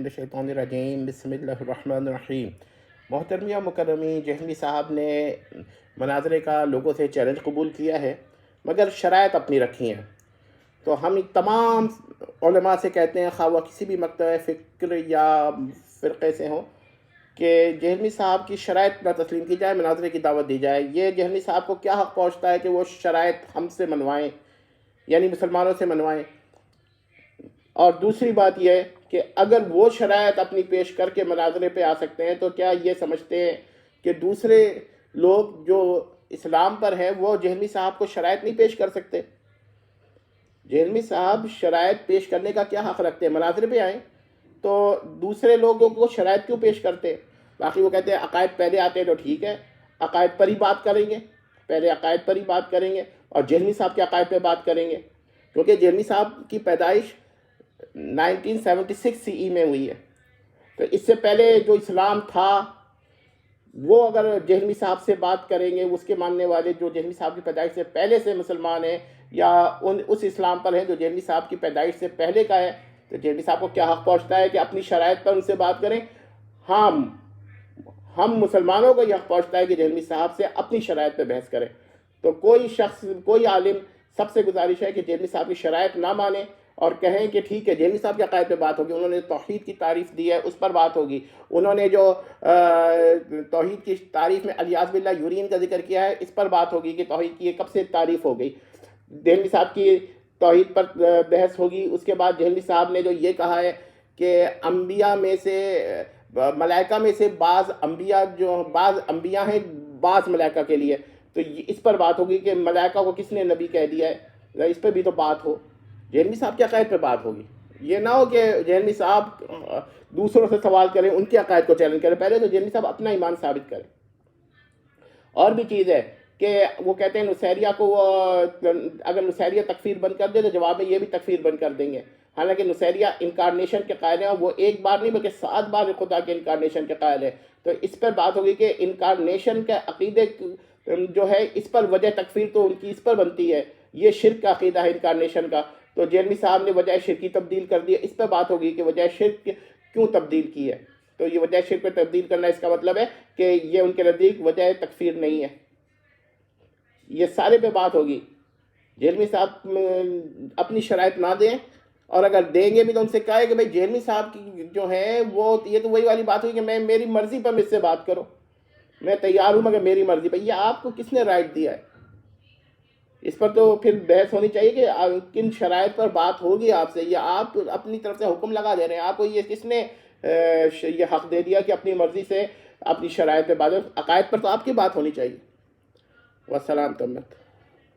الشیطان الرجیم بسم اللہ الرحمن الرحیم۔ محترمیہ مکرمی، جہلمی صاحب نے مناظرے کا لوگوں سے چیلنج قبول کیا ہے، مگر شرائط اپنی رکھی ہیں۔ تو ہم تمام علماء سے کہتے ہیں، خواہ وہ کسی بھی مکتب فکر یا فرقے سے ہوں، کہ جہلمی صاحب کی شرائط نہ تسلیم کی جائے، مناظرے کی دعوت دی جائے۔ یہ جہلمی صاحب کو کیا حق پہنچتا ہے کہ وہ شرائط ہم سے منوائیں، یعنی مسلمانوں سے منوائیں؟ اور دوسری بات یہ ہے کہ اگر وہ شرائط اپنی پیش کر کے مناظرے پہ آ سکتے ہیں، تو کیا یہ سمجھتے ہیں کہ دوسرے لوگ جو اسلام پر ہیں وہ جہلمی صاحب کو شرائط نہیں پیش کر سکتے؟ جہلمی صاحب شرائط پیش کرنے کا کیا حق رکھتے ہیں؟ مناظرے پہ آئیں تو دوسرے لوگوں کو شرائط کیوں پیش کرتے ہیں؟ باقی وہ کہتے ہیں عقائد پہلے آتے ہیں تو ٹھیک ہے، عقائد پر ہی بات کریں گے، پہلے عقائد پر ہی بات کریں گے اور جہلمی صاحب کے عقائد پہ بات کریں گے، کیونکہ جہلمی صاحب کی پیدائش 1976 CE میں ہوئی ہے۔ تو اس سے پہلے جو اسلام تھا وہ اگر جہلمی صاحب سے بات کریں گے، اس کے ماننے والے جو جہلمی صاحب کی پیدائش سے پہلے سے مسلمان ہیں یا اس اسلام پر ہیں جو جہلمی صاحب کی پیدائش سے پہلے کا ہے، تو جہلمی صاحب کو کیا حق پہنچتا ہے کہ اپنی شرائط پر ان سے بات کریں؟ ہم مسلمانوں کو یہ حق پہنچتا ہے کہ جہلمی صاحب سے اپنی شرائط پہ بحث کریں۔ تو کوئی شخص، کوئی عالم، سب سے گزارش ہے کہ جہلمی صاحب کی شرائط نہ مانیں اور کہیں کہ ٹھیک ہے جہلمی صاحب کے عقائد پہ بات ہوگی، انہوں نے توحید کی تعریف دی ہے اس پر بات ہوگی، انہوں نے جو توحید کی تعریف میں الیاذ باللہ یورین کا ذکر کیا ہے اس پر بات ہوگی کہ توحید کی یہ کب سے تعریف ہو گئی۔ جہلمی صاحب کی توحید پر بحث ہوگی۔ اس کے بعد جہلمی صاحب نے جو یہ کہا ہے کہ انبیاء میں سے، ملائکہ میں سے بعض انبیاء ہیں بعض ملائکہ کے لیے، تو اس پر بات ہوگی کہ ملائکہ کو کس نے نبی کہہ دیا ہے، اس پہ بھی تو بات ہو۔ جہلمی صاحب کے عقائد پہ بات ہوگی۔ یہ نہ ہو کہ جہلمی صاحب دوسروں سے سوال کریں، ان کے عقائد کو چیلنج کریں، پہلے تو جہلمی صاحب اپنا ایمان ثابت کریں۔ اور بھی چیز ہے کہ وہ کہتے ہیں نصیریہ کو اگر نصیریہ تکفیر بند کر دے تو جواب میں یہ بھی تکفیر بند کر دیں گے، حالانکہ نصیریہ انکارنیشن کے قائل ہیں، اور وہ ایک بار نہیں بلکہ 7 بار خدا کے انکارنیشن کے قائل ہے۔ تو اس پر بات ہوگی کہ انکارنیشن کے عقیدے جو ہے اس پر وجہ تکفیر تو ان کی اس پر بنتی ہے، یہ شرک کا عقیدہ ہے انکارنیشن کا، تو جہلمی صاحب نے وجہ شرک کی تبدیل کر دی ہے، اس پہ بات ہوگی کہ وجہ شرک کیوں تبدیل کی ہے۔ تو یہ وجہ شرک پہ تبدیل کرنا اس کا مطلب ہے کہ یہ ان کے نزدیک وجہ تکفیر نہیں ہے، یہ سارے پہ بات ہوگی۔ جہلمی صاحب اپنی شرائط نہ دیں، اور اگر دیں گے بھی تو ان سے کہا ہے کہ بھئی جہلمی صاحب کی جو ہے وہ یہ تو وہی والی بات ہوئی کہ میں میری مرضی پر مجھ سے بات کرو، میں تیار ہوں مگر میری مرضی پہ۔ یہ آپ کو کس نے رائٹ دیا ہے؟ اس پر تو پھر بحث ہونی چاہیے کہ کن شرائط پر بات ہوگی آپ سے، یا آپ اپنی طرف سے حکم لگا دے رہے ہیں۔ آپ کو یہ کس نے یہ حق دے دیا کہ اپنی مرضی سے اپنی شرائط پہ بات؟ عقائد پر تو آپ کی بات ہونی چاہیے۔ والسلام تمت۔